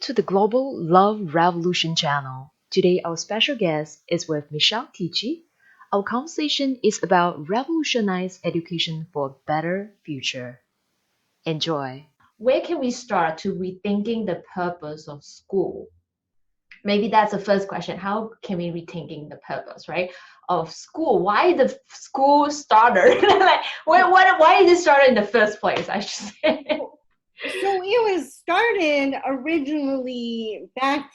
to the Global Love Revolution channel. Today, our special guest is with Michelle Tichy. Our conversation is about revolutionize education for a better future. Enjoy. Where can we start to rethinking the purpose of school? Maybe that's the first question. How can we rethinking the purpose, right, of school? Why the school starter? Like, why did it start in the first place? I should say. So it was started originally back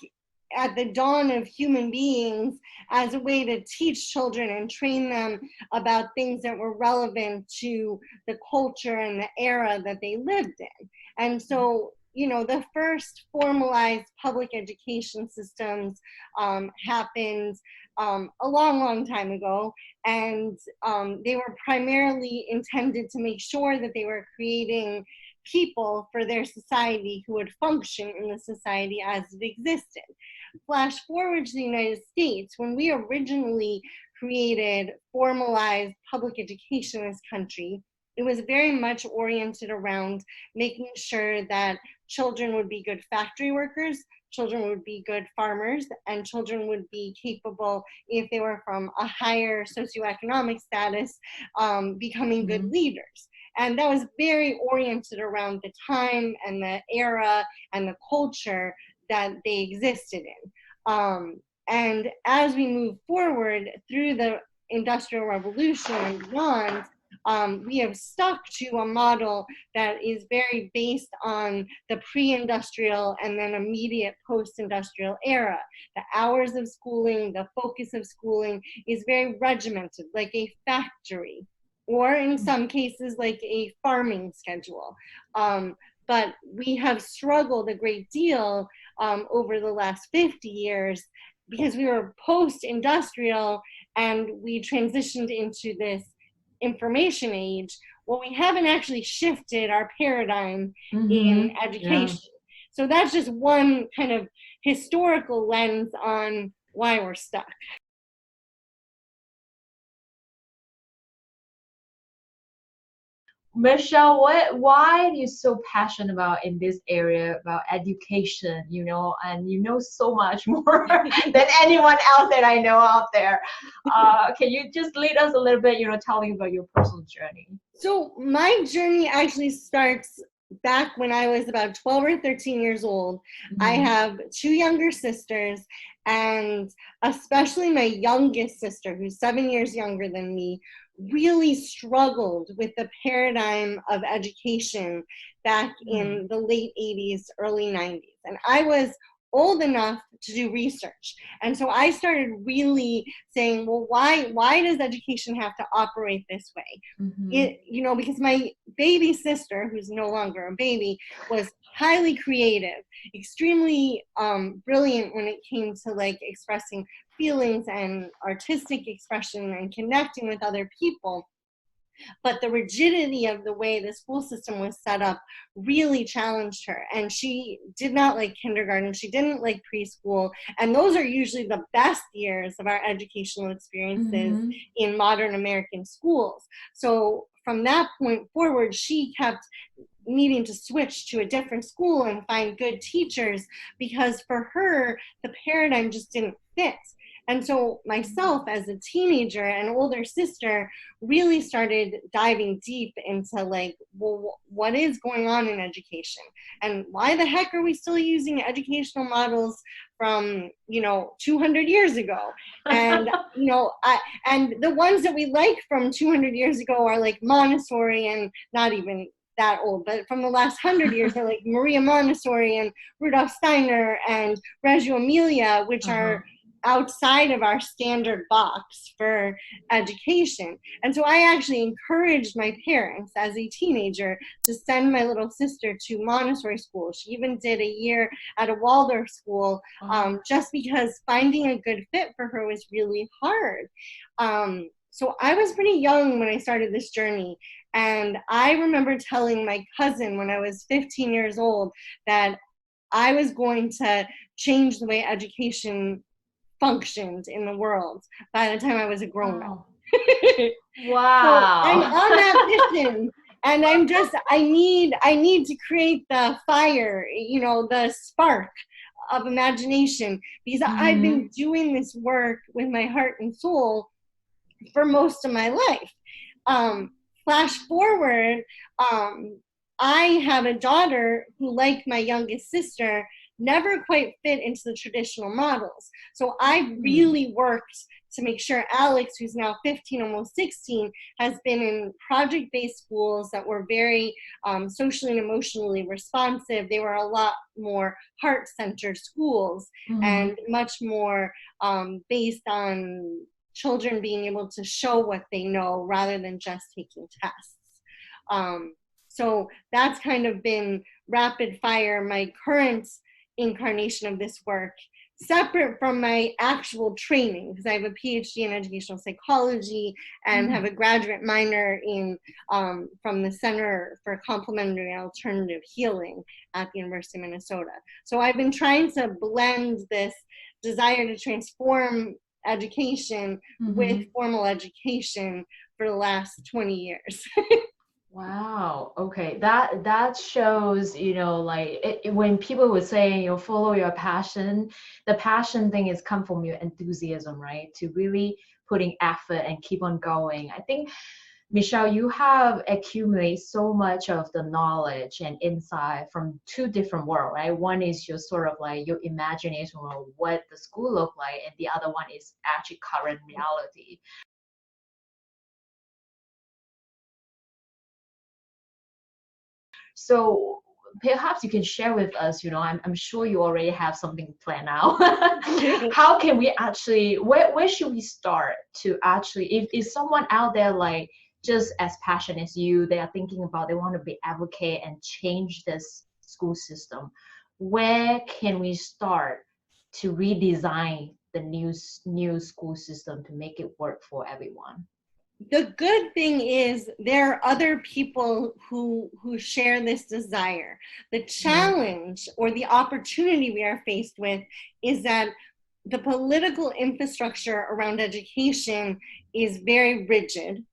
at the dawn of human beings as a way to teach children and train them about things that were relevant to the culture and the era that they lived in. And so, the first formalized public education systems happened a long time ago. And they were primarily intended to make sure that they were creating people for their society who would function in the society as it existed. Flash forward to the United States, when we originally created formalized public education in this country, it was very much oriented around making sure that children would be good factory workers, children would be good farmers, and children would be capable, if they were from a higher socioeconomic status, becoming good leaders. And that was very oriented around the time and the era and the culture that they existed in. And as we move forward through the Industrial Revolution and beyond, we have stuck to a model that is very based on the pre-industrial and then immediate post-industrial era. The hours of schooling, the focus of schooling is very regimented, like a factory, or in some cases like a farming schedule. But we have struggled a great deal over the last 50 years because we were post-industrial and we transitioned into this information age. Well, we haven't actually shifted our paradigm in education. Yeah. So that's just one kind of historical lens on why we're stuck. Michelle, why are you so passionate about in this area about education, and you know so much more than anyone else that I know out there. Can you just lead us a little bit, telling about your personal journey? So my journey actually starts back when I was about 12 or 13 years old. I have two younger sisters, and especially my youngest sister, who's 7 years younger than me, really struggled with the paradigm of education back in the late 80s, early 90s. And I was old enough to do research. And so I started really saying, well, why does education have to operate this way? Because my baby sister, who's no longer a baby, was highly creative, extremely brilliant when it came to like expressing feelings and artistic expression and connecting with other people. But the rigidity of the way the school system was set up really challenged her. And she did not like kindergarten. She didn't like preschool. And those are usually the best years of our educational experiences in modern American schools. So from that point forward, she kept needing to switch to a different school and find good teachers because for her, the paradigm just didn't fit. And so myself as a teenager and older sister really started diving deep into like, well, what is going on in education? And why the heck are we still using educational models from, 200 years ago? And, and the ones that we like from 200 years ago are like Montessori, and not even that old, but from the last 100 years are like Maria Montessori and Rudolf Steiner and Reggio Emilia, which are outside of our standard box for education. And so I actually encouraged my parents as a teenager to send my little sister to Montessori school. She even did a year at a Waldorf school, just because finding a good fit for her was really hard. So I was pretty young when I started this journey. And I remember telling my cousin when I was 15 years old that I was going to change the way education functioned in the world by the time I was a grown-up. Wow. So I'm on that mission, and I need to create the fire, the spark of imagination, because I've Mm-hmm. been doing this work with my heart and soul for most of my life. Flash forward, um, I have a daughter who, like my youngest sister, never quite fit into the traditional models. So I Mm. really worked to make sure Alex, who's now 15, almost 16, has been in project-based schools that were very socially and emotionally responsive. They were a lot more heart-centered schools Mm-hmm. and much more based on children being able to show what they know rather than just taking tests. Um, so that's kind of been rapid fire, my current incarnation of this work, separate from my actual training, because I have a PhD in educational psychology and have Mm. a graduate minor in from the Center for Complementary and Alternative Healing at the University of Minnesota. So I've been trying to blend this desire to transform education with Mm-hmm. formal education for the last 20 years. Wow. Okay. That shows, like when people would say, follow your passion, the passion thing is come from your enthusiasm, right? To really putting effort and keep on going. I think, Michelle, you have accumulated so much of the knowledge and insight from two different worlds, right? One is your sort of like your imagination of what the school look like, and the other one is actually current reality. So perhaps you can share with us, I'm sure you already have something planned out. How can we actually, where should we start to actually, if someone out there like just as passionate as you, they are thinking about, they want to be advocate and change this school system, where can we start to redesign the new school system to make it work for everyone? The good thing is there are other people who share this desire. The Mm-hmm. challenge or the opportunity we are faced with is that the political infrastructure around education is very rigid.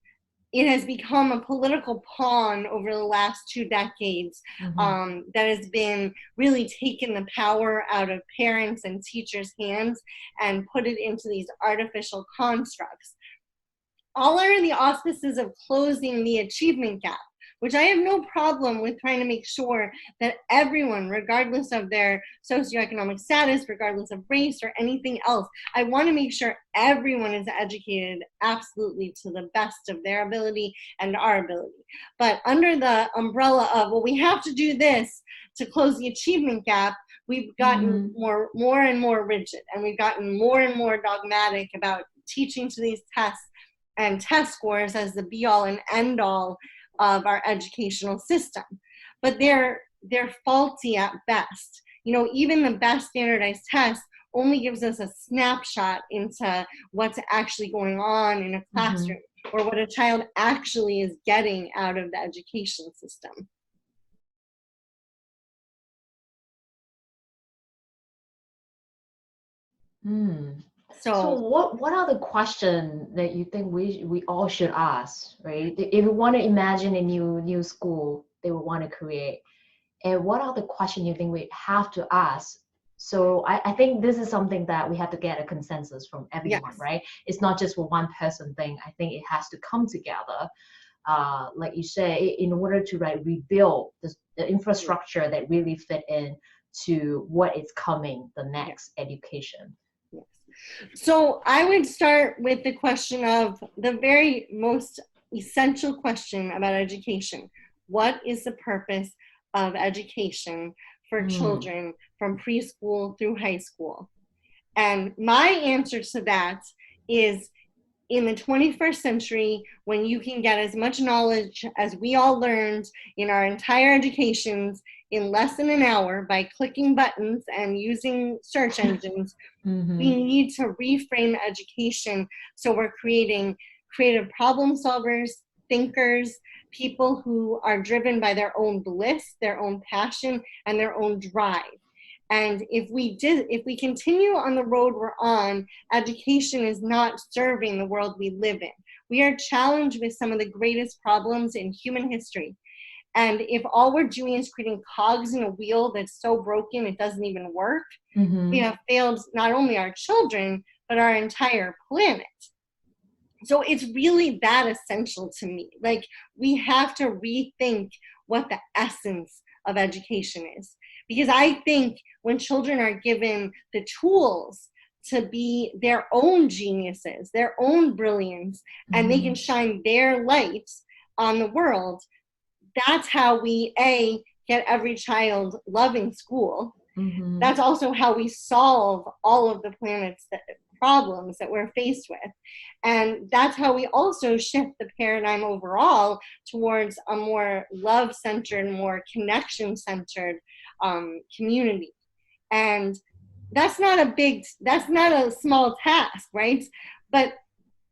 It has become a political pawn over the last 2 decades that has been really taken the power out of parents and teachers' hands and put it into these artificial constructs, all under the auspices of closing the achievement gap, which I have no problem with trying to make sure that everyone, regardless of their socioeconomic status, regardless of race or anything else, I want to make sure everyone is educated absolutely to the best of their ability and our ability. But under the umbrella of, well, we have to do this to close the achievement gap, we've gotten Mm-hmm. more and more rigid, and we've gotten more and more dogmatic about teaching to these tests and test scores as the be all and end all of our educational system. But they're faulty at best. Even the best standardized test only gives us a snapshot into what's actually going on in a Mm-hmm. classroom or what a child actually is getting out of the education system. Mm. So So, what are the questions that you think we all should ask, right? If we want to imagine a new school they would want to create, and what are the questions you think we have to ask? So I think this is something that we have to get a consensus from everyone, yes. right? It's not just a one person thing. I think it has to come together. Like you say, in order to rebuild the Mhm. infrastructure that really fit in to what is coming, the Yes. next education. Yes. So I would start with the question of the very most essential question about education. What is the purpose of education for Mm. children from preschool through high school? And my answer to that is, in the 21st century, when you can get as much knowledge as we all learned in our entire educations in less than an hour by clicking buttons and using search engines, we Mm-hmm. need to reframe education so we're creating creative problem solvers, thinkers, people who are driven by their own bliss, their own passion, and their own drive. And if we continue on the road we're on, education is not serving the world we live in. We are challenged with some of the greatest problems in human history, And if all we're doing is creating cogs in a wheel that's so broken it doesn't even work, we have failed not only our children, but our entire planet. So it's really that essential to me. Like, we have to rethink what the essence of education is. Because I think when children are given the tools to be their own geniuses, their own brilliance, and they can shine their light on the world, that's how we, A, get every child loving school. That's also how we solve all of the planet's problems that we're faced with. And that's how we also shift the paradigm overall towards a more love-centered, more connection-centered community. And that's not a small task, right? But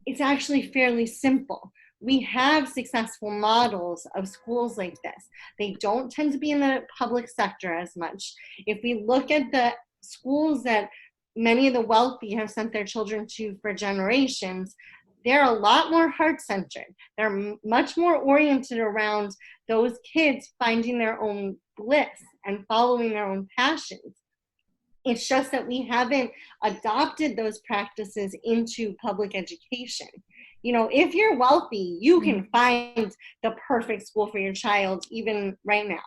it's actually fairly simple. We have successful models of schools like this. They don't tend to be in the public sector as much. If we look at the schools that many of the wealthy have sent their children to for generations, they're a lot more heart-centered. They're much more oriented around those kids finding their own bliss and following their own passions. It's just that we haven't adopted those practices into public education. You know, if you're wealthy, you can find the perfect school for your child even right now.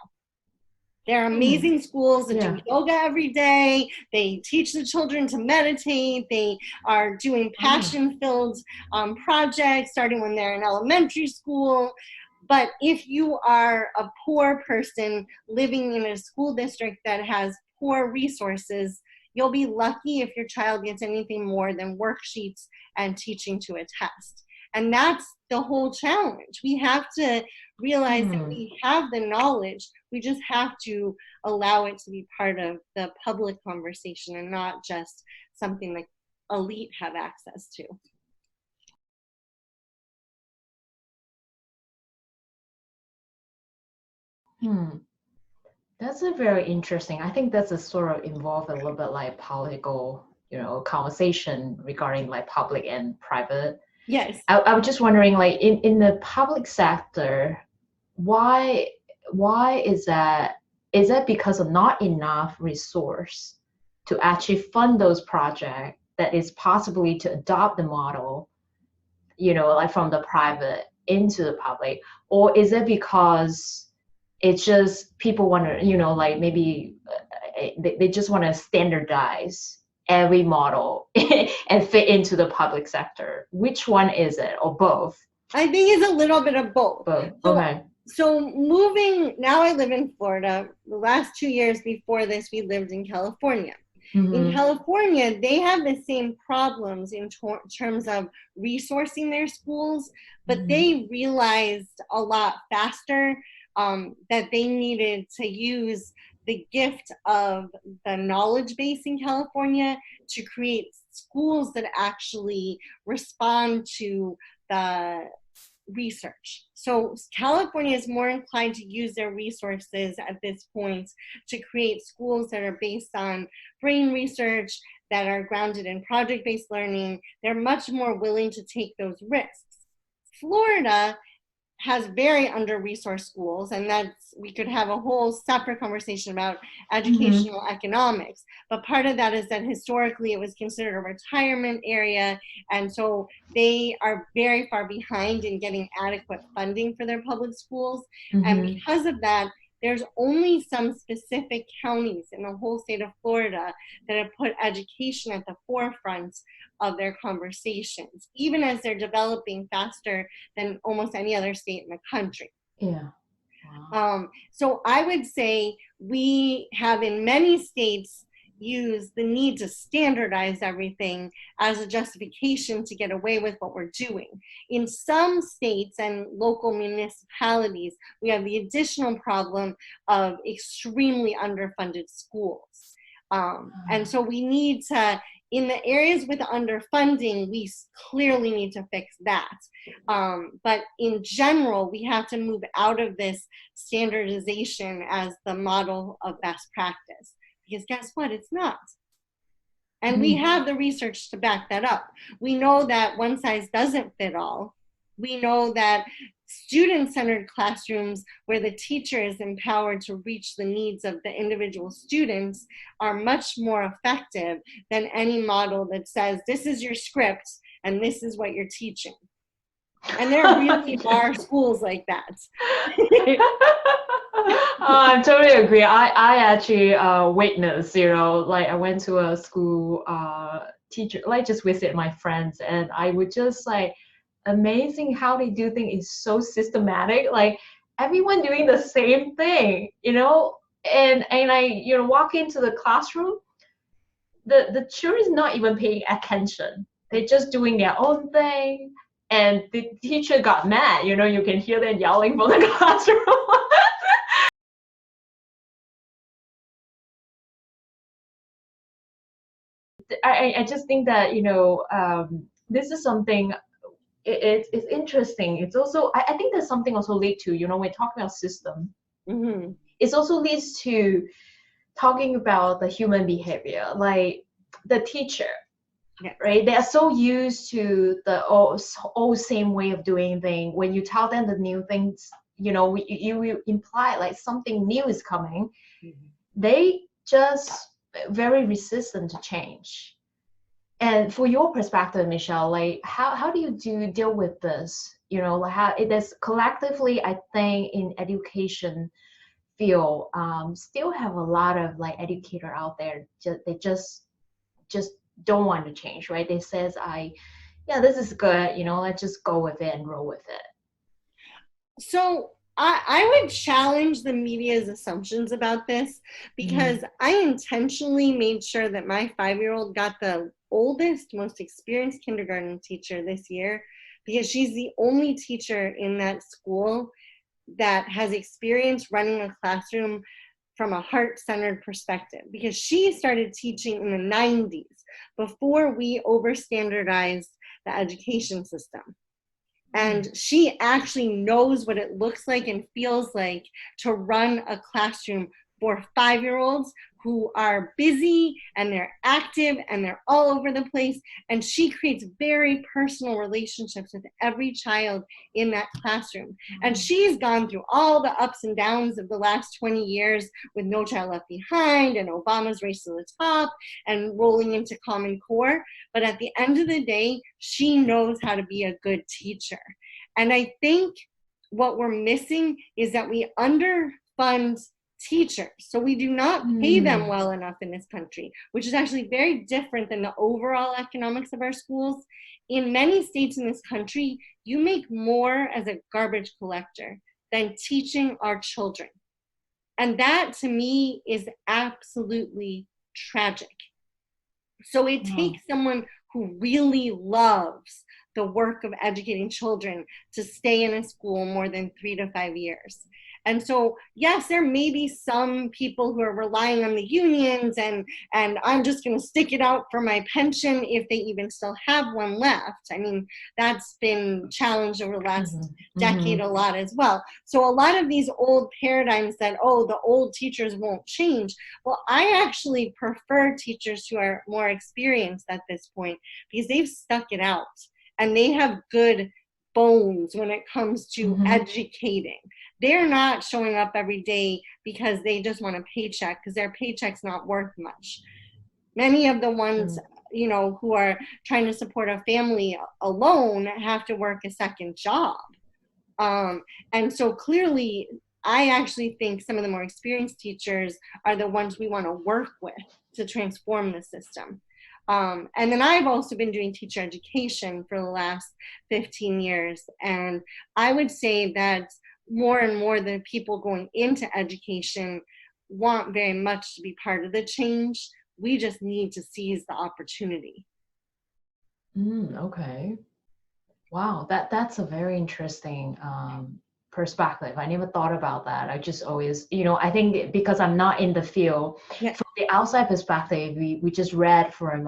There are amazing schools that do yoga every day. They teach the children to meditate. They are doing passion-filled projects starting when they're in elementary school. But if you are a poor person living in a school district that has poor resources, you'll be lucky if your child gets anything more than worksheets and teaching to a test. And that's the whole challenge. We have to realize that we have the knowledge. We just have to allow it to be part of the public conversation and not just something that elite have access to. That's a very interesting. I think that's a sort of involved a little bit like political, conversation regarding like public and private. Yes. I was just wondering, like in the public sector, why why is that? Is that because of not enough resource to actually fund those projects that is possibly to adopt the model, like from the private into the public, or is it because it's just people want to, like maybe they just want to standardize every model and fit into the public sector? Which one is it, or both? I think it's a little bit of both. Both. So, Okay. so moving, now I live in Florida. The last 2 years before this, we lived in California. In California, they have the same problems in terms of resourcing their schools, but they realized a lot faster that they needed to use the gift of the knowledge base in California to create schools that actually respond to the research. So California is more inclined to use their resources at this point to create schools that are based on brain research, that are grounded in project-based learning. They're much more willing to take those risks. Florida has very under-resourced schools, and that's, we could have a whole separate conversation about educational economics. But part of that is that historically it was considered a retirement area, and so they are very far behind in getting adequate funding for their public schools. And because of that, there's only some specific counties in the whole state of Florida that have put education at the forefront of their conversations, even as they're developing faster than almost any other state in the country. Yeah. Wow. So I would say we have in many states used the need to standardize everything as a justification to get away with what we're doing. In some states and local municipalities, we have the additional problem of extremely underfunded schools. And so we need to, in the areas with underfunding, we clearly need to fix that. But in general, we have to move out of this standardization as the model of best practice. Because guess what? It's not. And we have the research to back that up. We know that one size doesn't fit all. We know that student-centered classrooms where the teacher is empowered to reach the needs of the individual students are much more effective than any model that says, this is your script and this is what you're teaching. And there really are schools like that. I totally agree. I actually witnessed, like I went to a school teacher, like just visit my friends, and I would just like amazing how they do things is so systematic. Like everyone doing the same thing, and I walk into the classroom, the children not even paying attention. They're just doing their own thing. And the teacher got mad, you can hear them yelling from the classroom. I just think that this is something it's interesting. It's also I think there's something also lead to when we're talking about system. Mm-hmm. It also leads to talking about the human behavior, like the teacher, Yeah. right? They are so used to the old same way of doing things. When you tell them the new things, you imply like something new is coming. Mm-hmm. They just very resistant to change. And for your perspective, Michelle, like how do you deal with this? Like how it is collectively, I think in education field, still have a lot of like educator out there. They just don't want to change, right? They says yeah, this is good, let's just go with it and roll with it. So I would challenge the media's assumptions about this, because I intentionally made sure that my 5-year-old got the oldest, most experienced kindergarten teacher this year, because she's the only teacher in that school that has experience running a classroom from a heart-centered perspective, because she started teaching in the 90s, before we over-standardized the education system. And she actually knows what it looks like and feels like to run a classroom for 5-year-olds who are busy and they're active and they're all over the place. And she creates very personal relationships with every child in that classroom. And she's gone through all the ups and downs of the last 20 years with No Child Left Behind and Obama's Race to the Top and rolling into Common Core. But at the end of the day, she knows how to be a good teacher. And I think what we're missing is that we underfund teachers. So we do not pay them well enough in this country, which is actually very different than the overall economics of our schools. In many states in this country, you make more as a garbage collector than teaching our children. And that to me is absolutely tragic. So it takes someone who really loves the work of educating children to stay in a school more than 3 to 5 years. And so, yes, there may be some people who are relying on the unions and I'm just going to stick it out for my pension if they even still have one left. I mean, that's been challenged over the last decade a lot as well. So a lot of these old paradigms that, oh, the old teachers won't change. Well, I actually prefer teachers who are more experienced at this point, because they've stuck it out and they have good bones when it comes to educating. They're not showing up every day because they just want a paycheck, because their paycheck's not worth much. Many of the ones, who are trying to support a family alone have to work a second job. And so clearly, I actually think some of the more experienced teachers are the ones we want to work with to transform the system. And then I've also been doing teacher education for the last 15 years. And I would say that more and more the people going into education want very much to be part of the change. We just need to seize the opportunity. Okay. Wow, that's a very interesting perspective. I never thought about that. I just always, I think because I'm not in the field, Yeah. from the outside perspective, we just read from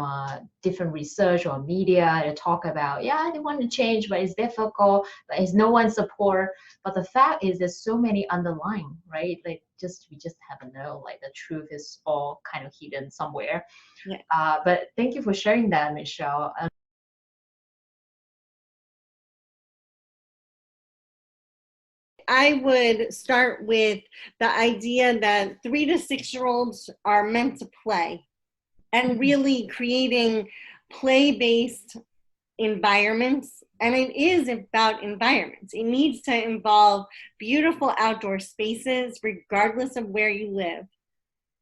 different research or media to talk about, yeah, they want to change, but it's difficult, but it's no one support. But the fact is, there's so many underlying, right? Like we just haven't know, like the truth is all kind of hidden somewhere. Yeah. But thank you for sharing that, Michelle. I would start with the idea that 3 to 6 year olds are meant to play, and really creating play-based environments. And it is about environments. It needs to involve beautiful outdoor spaces regardless of where you live.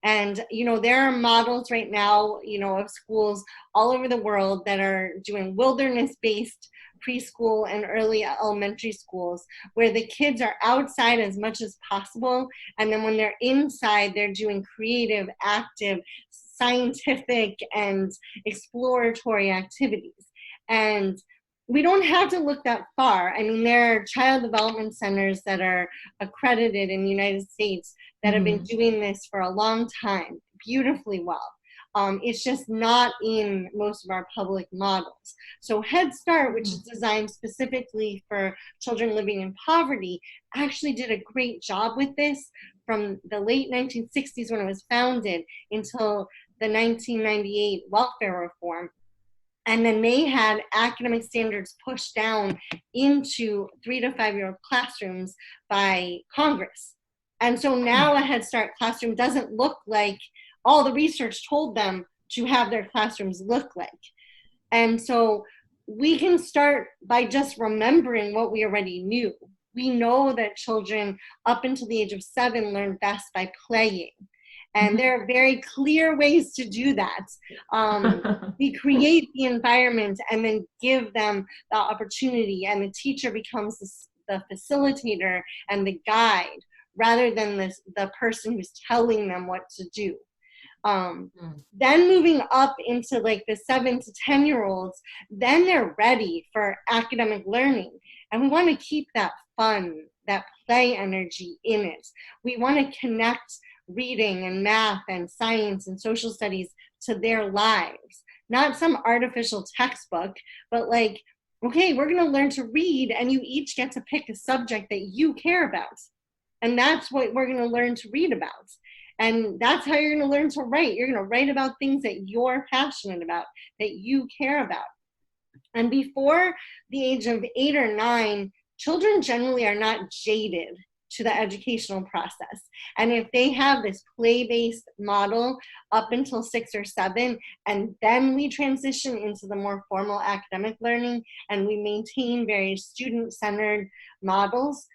And there are models right now, of schools all over the world that are doing wilderness-based preschool and early elementary schools, where the kids are outside as much as possible, and then when they're inside, they're doing creative, active, scientific, and exploratory activities. And we don't have to look that far. I mean, there are child development centers that are accredited in the United States that have been doing this for a long time, beautifully well. It's just not in most of our public models. So Head Start, which is designed specifically for children living in poverty, actually did a great job with this from the late 1960s when it was founded until the 1998 welfare reform. And then they had academic standards pushed down into 3 to 5 year old classrooms by Congress. And so now a Head Start classroom doesn't look like all the research told them to have their classrooms look like. And so we can start by just remembering what we already knew. We know that children up until the age of 7 learn best by playing. And there are very clear ways to do that. We create the environment and then give them the opportunity, and the teacher becomes the facilitator and the guide rather than the person who's telling them what to do. Then moving up into like the 7 to 10 year olds, then they're ready for academic learning. And we want to keep that fun, that play energy in it. We want to connect reading and math and science and social studies to their lives, not some artificial textbook, but like, okay, we're going to learn to read, and you each get to pick a subject that you care about. And that's what we're going to learn to read about. And that's how you're going to learn to write. You're going to write about things that you're passionate about, that you care about. And before the age of 8 or 9, children generally are not jaded to the educational process. And if they have this play-based model up until 6 or 7, and then we transition into the more formal academic learning, and we maintain very student-centered models,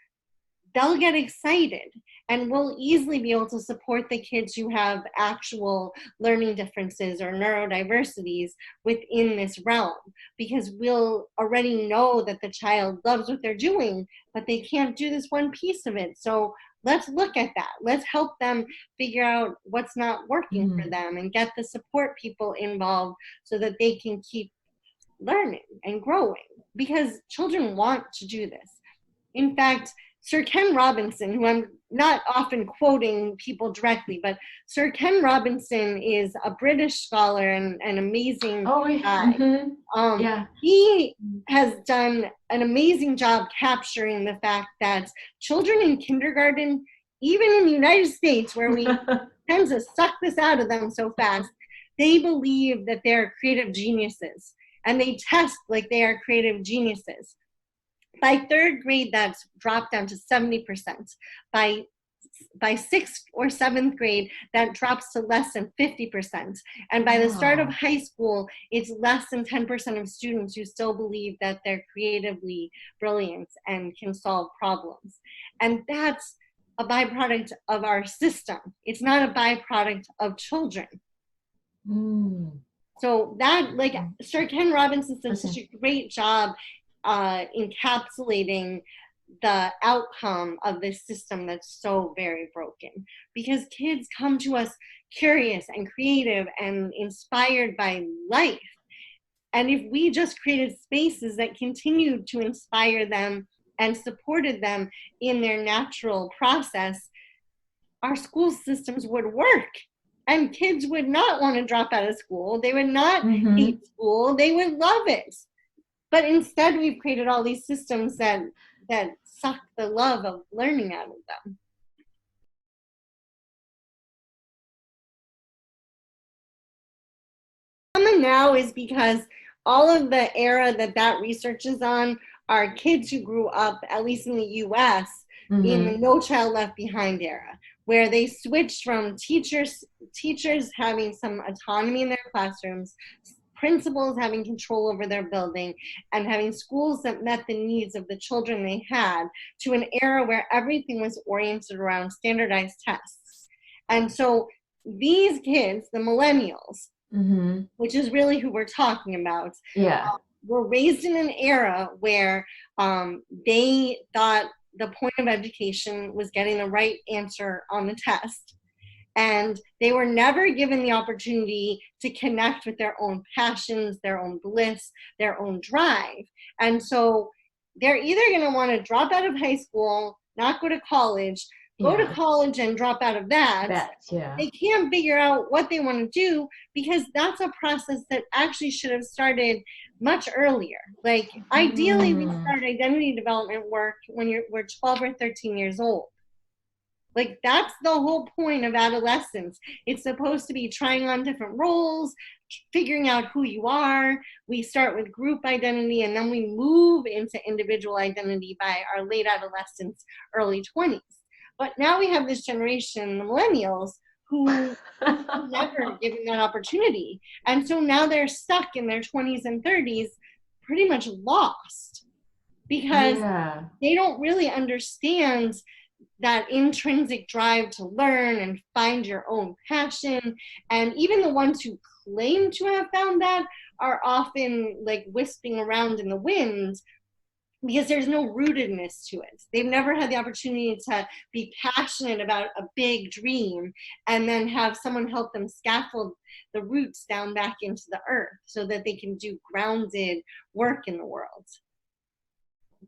they'll get excited, and we'll easily be able to support the kids who have actual learning differences or neurodiversities within this realm, because we'll already know that the child loves what they're doing, but they can't do this one piece of it. So let's look at that. Let's help them figure out what's not working for them and get the support people involved so that they can keep learning and growing, because children want to do this. In fact, Sir Ken Robinson, who I'm not often quoting people directly, but Sir Ken Robinson is a British scholar and an amazing guy. He has done an amazing job capturing the fact that children in kindergarten, even in the United States, where we tend to suck this out of them so fast, they believe that they're creative geniuses, and they test like they are creative geniuses. By 3rd grade, that's dropped down to 70%. By 6th or 7th grade, that drops to less than 50%. And by the start of high school, it's less than 10% of students who still believe that they're creatively brilliant and can solve problems. And that's a byproduct of our system. It's not a byproduct of children. So that, like, Sir Ken Robinson did such a great job encapsulating the outcome of this system that's so very broken, because kids come to us curious and creative and inspired by life. And if we just created spaces that continued to inspire them and supported them in their natural process, our school systems would work. And kids would not want to drop out of school. They would not hate school. They would love it. But instead, we've created all these systems that suck the love of learning out of them. Common now is because all of the era that research is on are kids who grew up, at least in the US, in the Mm-hmm. No Child Left Behind era, where they switched from teachers having some autonomy in their classrooms, principals having control over their building, and having schools that met the needs of the children they had, to an era where everything was oriented around standardized tests. And so these kids, the millennials, Mm-hmm. which is really who we're talking about, Yeah. were raised in an era where they thought the point of education was getting the right answer on the test. And they were never given the opportunity to connect with their own passions, their own bliss, their own drive. And so they're either going to want to drop out of high school, not go to college, go to Yeah. college and drop out of that. That. Yeah. They can't figure out what they want to do, because that's a process that actually should have started much earlier. Like ideally we Mm. start identity development work when we're 12 or 13 years old. Like that's the whole point of adolescence. It's supposed to be trying on different roles, figuring out who you are. We start with group identity and then we move into individual identity by our late adolescence, early 20s. But now we have this generation, the millennials, who were never given that opportunity. And so now they're stuck in their 20s and 30s, pretty much lost, because Yeah. they don't really understand that intrinsic drive to learn and find your own passion. And even the ones who claim to have found that are often like wisping around in the wind, because there's no rootedness to it. They've never had the opportunity to be passionate about a big dream and then have someone help them scaffold the roots down back into the earth so that they can do grounded work in the world.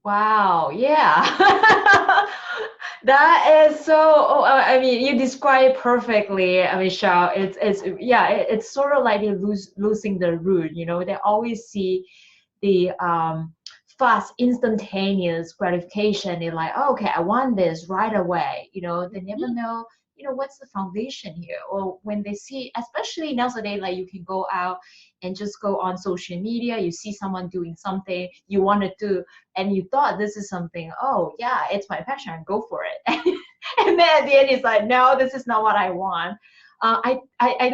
Wow, yeah. That is so, oh, I mean, you describe perfectly, Michelle. It's yeah, it's sort of like they losing the root, you know. They always see the fast, instantaneous gratification. They're like, oh, okay, I want this right away. You know, they never know, you know, what's the foundation here. Or when they see, especially nowadays, like you can go out and just go on social media, you see someone doing something you want to do, and you thought this is something, oh yeah, it's my passion, go for it. And then at the end it's like, no, this is not what I want. I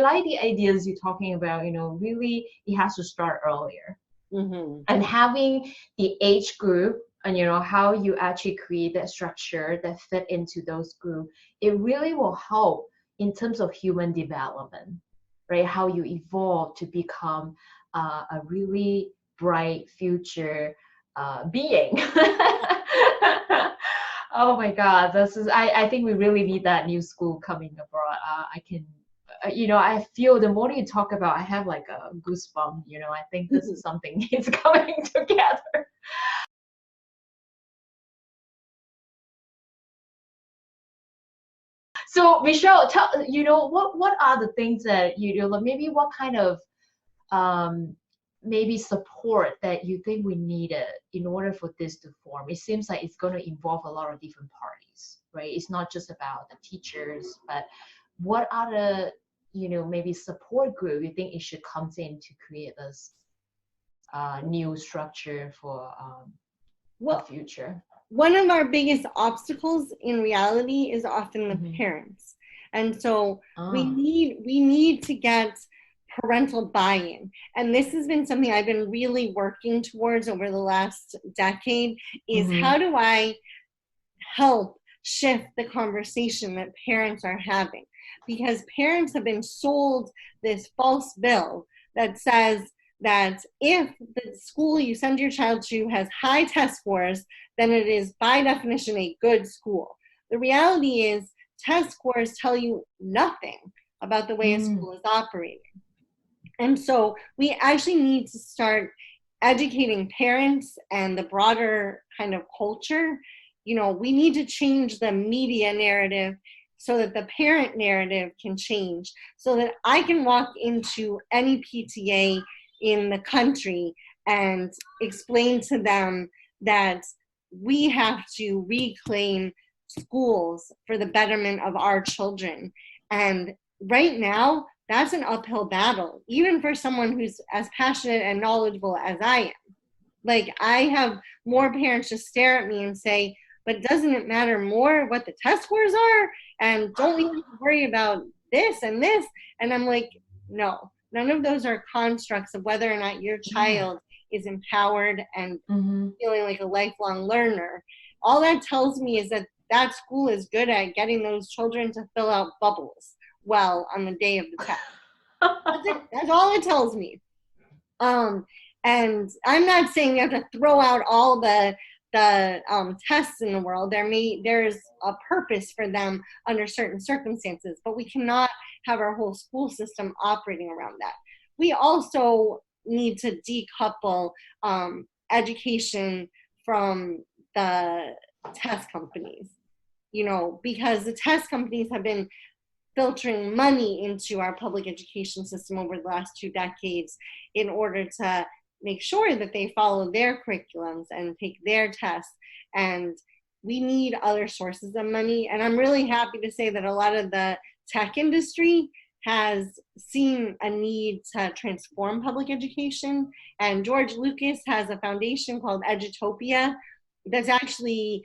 like the ideas you're talking about, you know, really it has to start earlier. Mm-hmm. And having the age group, and you know how you actually create that structure that fit into those group, it really will help in terms of human development, right? How you evolve to become a really bright future being. Oh my God, this is, I think we really need that new school coming abroad. I can, you know, I feel the more you talk about, I have like a goosebump, you know, I think this is something is coming together. So Michelle, tell, you know, what are the things that you do, like maybe what kind of um, maybe support that you think we needed in order for this to form? It seems like it's going to involve a lot of different parties, right? It's not just about the teachers, but what are the, you know, maybe support group you think it should come in to create this new structure for the Well, future? one of our biggest obstacles in reality is often the Mm-hmm. parents. And so Ah. we need to get parental buy-in. And this has been something I've been really working towards over the last decade, is Mm-hmm. how do I help shift the conversation that parents are having? Because parents have been sold this false bill that says that if the school you send your child to has high test scores, then it is by definition a good school. The reality is, test scores tell you nothing about the way a Mm. school is operating. And so we actually need to start educating parents and the broader kind of culture. You know, we need to change the media narrative so that the parent narrative can change, so that I can walk into any PTA in the country and explain to them that we have to reclaim schools for the betterment of our children. And right now, that's an uphill battle, even for someone who's as passionate and knowledgeable as I am. Like, I have more parents just stare at me and say, but doesn't it matter more what the test scores are? And don't we have to worry about this and this? And I'm like, no, none of those are constructs of whether or not your Yeah. child is empowered and Mm-hmm. feeling like a lifelong learner. All that tells me is that that school is good at getting those children to fill out bubbles well on the day of the test. That's it. That's all it tells me. Um, and I'm not saying you have to throw out all the tests in the world. There's a purpose for them under certain circumstances, but we cannot have our whole school system operating around that. We also need to decouple education from the test companies, because the test companies have been filtering money into our public education system over the last 2 decades in order to make sure that they follow their curriculums and take their tests. And we need other sources of money. And I'm really happy to say that a lot of the tech industry has seen a need to transform public education. And George Lucas has a foundation called Edutopia that's actually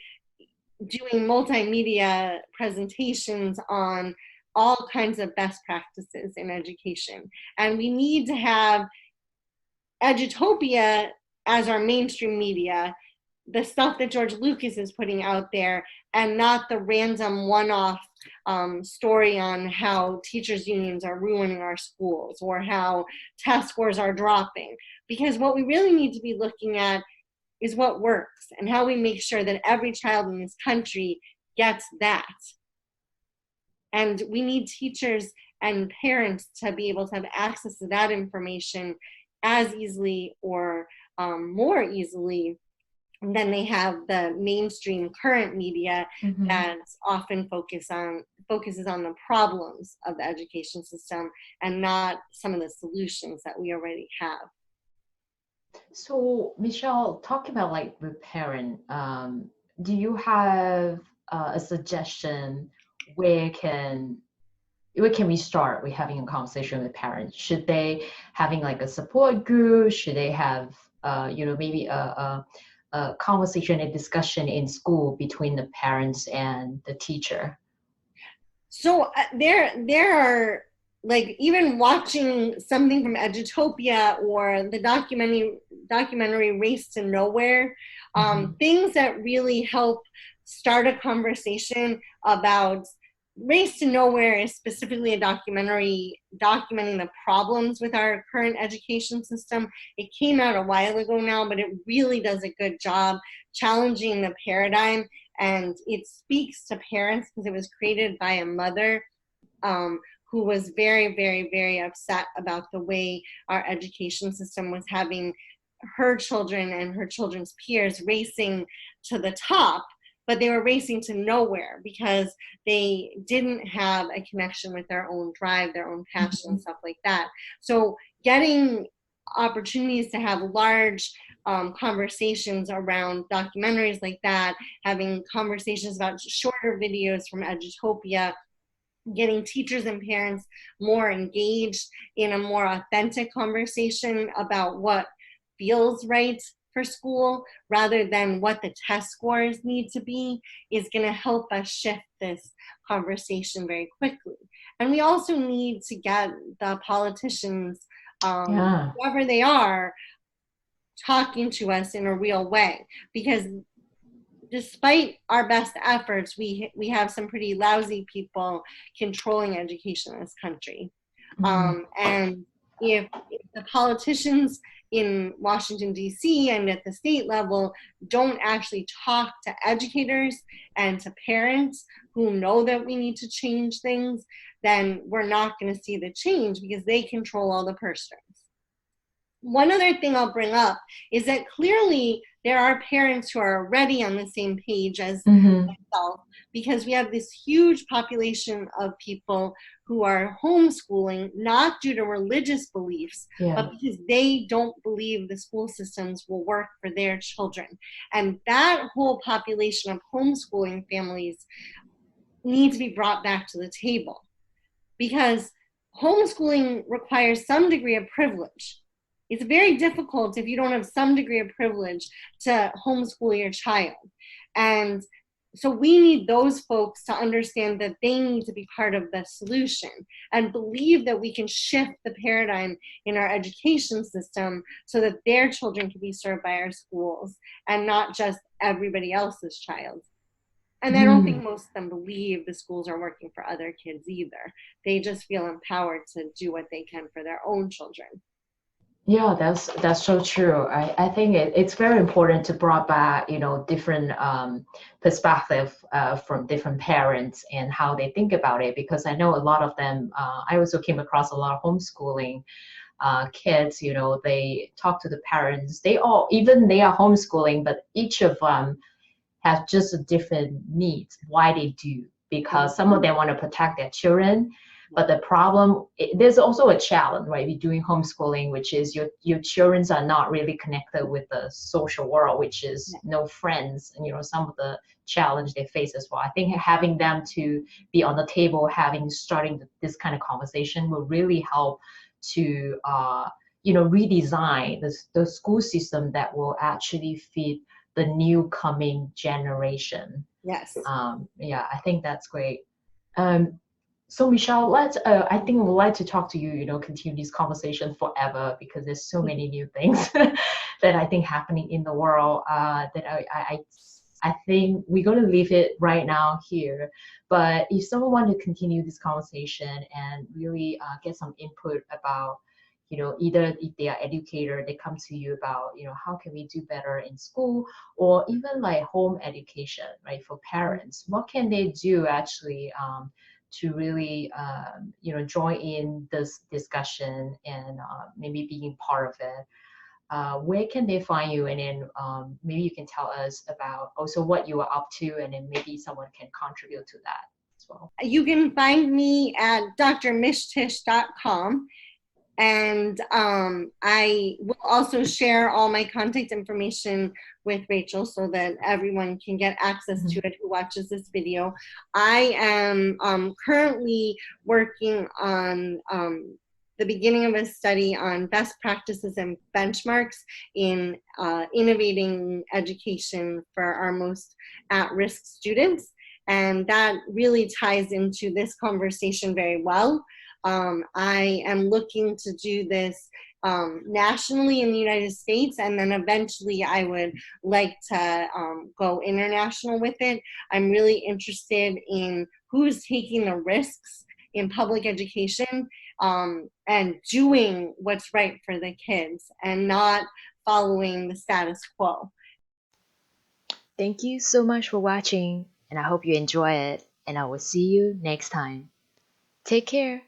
doing multimedia presentations on all kinds of best practices in education. And we need to have Edutopia as our mainstream media, the stuff that George Lucas is putting out there, and not the random one-off story on how teachers unions are ruining our schools or how test scores are dropping. Because what we really need to be looking at is what works and how we make sure that every child in this country gets that. And we need teachers and parents to be able to have access to that information as easily or more easily than they have the mainstream current media Mm-hmm. that often focuses on the problems of the education system and not some of the solutions that we already have. So, Michelle, talk about like the parent. Do you have a suggestion where can where can we start with having a conversation with parents? Should they having like a support group? Should they have maybe a conversation, a discussion in school between the parents and the teacher? So there are, like, even watching something from Edutopia or the documentary Race to Nowhere, Mm-hmm. things that really help start a conversation about. Race to Nowhere is specifically a documentary documenting the problems with our current education system. It came out a while ago now, but it really does a good job challenging the paradigm, and it speaks to parents because it was created by a mother who was very, very, very upset about the way our education system was having her children and her children's peers racing to the top, but they were racing to nowhere because they didn't have a connection with their own drive, their own passion, Mm-hmm. and stuff like that. So getting opportunities to have large conversations around documentaries like that, having conversations about shorter videos from Edutopia, getting teachers and parents more engaged in a more authentic conversation about what feels right for school rather than what the test scores need to be is going to help us shift this conversation very quickly. And we also need to get the politicians, Yeah. whoever they are, talking to us in a real way, because despite our best efforts, we have some pretty lousy people controlling education in this country. Mm-hmm. And if the politicians in Washington, D.C. and at the state level don't actually talk to educators and to parents who know that we need to change things, then we're not going to see the change because they control all the purse strings. One other thing I'll bring up is that clearly there are parents who are already on the same page as Mm-hmm. myself, because we have this huge population of people who are homeschooling, not due to religious beliefs, Yeah. but because they don't believe the school systems will work for their children. And that whole population of homeschooling families need to be brought back to the table, because homeschooling requires some degree of privilege. It's very difficult if you don't have some degree of privilege to homeschool your child. And so we need those folks to understand that they need to be part of the solution and believe that we can shift the paradigm in our education system so that their children can be served by our schools and not just everybody else's child. And I don't think Mm. most of them believe the schools are working for other kids either. They just feel empowered to do what they can for their own children. Yeah, that's so true. I think it's very important to brought back, different perspective from different parents and how they think about it. Because I know a lot of them. I also came across a lot of homeschooling kids. They talk to the parents. They all, even they are homeschooling, but each of them have just a different needs why they do, because some of Mhm. them want to protect their children, but the problem, there's also a challenge, right? We're doing homeschooling, which is your children are not really connected with the social world, which is Yeah. no friends, and some of the challenge they face as well. I think having them to be on the table, having starting this kind of conversation will really help to redesign the school system that will actually fit the new coming generation. Yes. Yeah, I think that's great. Um, so Michelle, I think we'd like to talk to you, continue this conversation forever because there's so many new things that I think happening in the world that I think we're going to leave it right now here. But if someone want to continue this conversation and really get some input about, either if they are educator, they come to you about, how can we do better in school, or even like home education, right, for parents, what can they do actually to really, join in this discussion and maybe being part of it? Where can they find you? And then maybe you can tell us about also what you are up to, and then maybe someone can contribute to that as well. You can find me at drmishtish.com. And I will also share all my contact information with Rachel so that everyone can get access to Mhm. it who watches this video. I am currently working on the beginning of a study on best practices and benchmarks in innovating education for our most at-risk students. And that really ties into this conversation very well. I am looking to do this nationally in the United States, and then eventually I would like to go international with it. I'm really interested in who's taking the risks in public education and doing what's right for the kids and not following the status quo. Thank you so much for watching, and I hope you enjoy it, and I will see you next time. Take care.